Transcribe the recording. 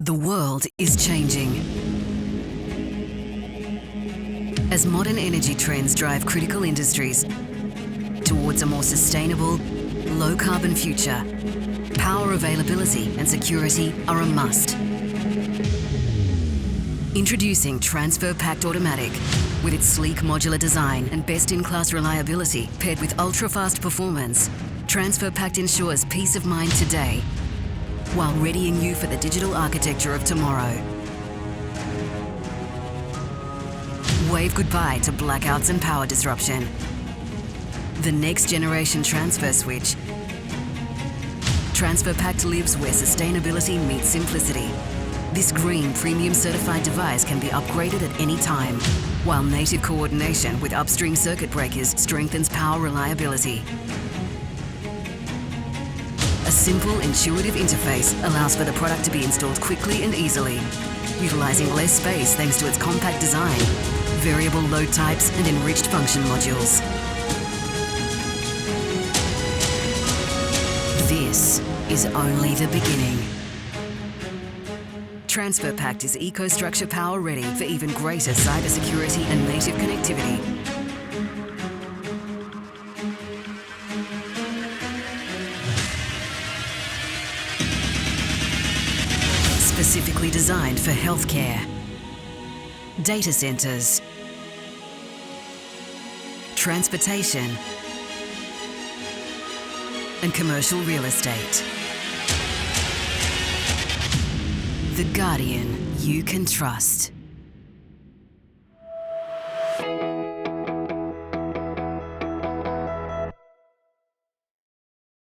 The world is changing. As modern energy trends drive critical industries towards a more sustainable, low-carbon future, power availability and security are a must. Introducing Transfer Pact Automatic. With its sleek modular design and best-in-class reliability paired with ultra-fast performance, Transfer Pact ensures peace of mind today while readying you for the digital architecture of tomorrow. Wave goodbye to blackouts and power disruption. The next generation transfer switch. Transfer Pact lives where sustainability meets simplicity. This green premium certified device can be upgraded at any time, while native coordination with upstream circuit breakers strengthens power reliability. A simple, intuitive interface allows for the product to be installed quickly and easily, utilising less space thanks to its compact design, variable load types and enriched function modules. This is only the beginning. Transfer Pact is EcoStruxure Power ready for even greater cybersecurity and native connectivity. Specifically designed for healthcare, data centers, transportation, and commercial real estate. The Guardian you can trust.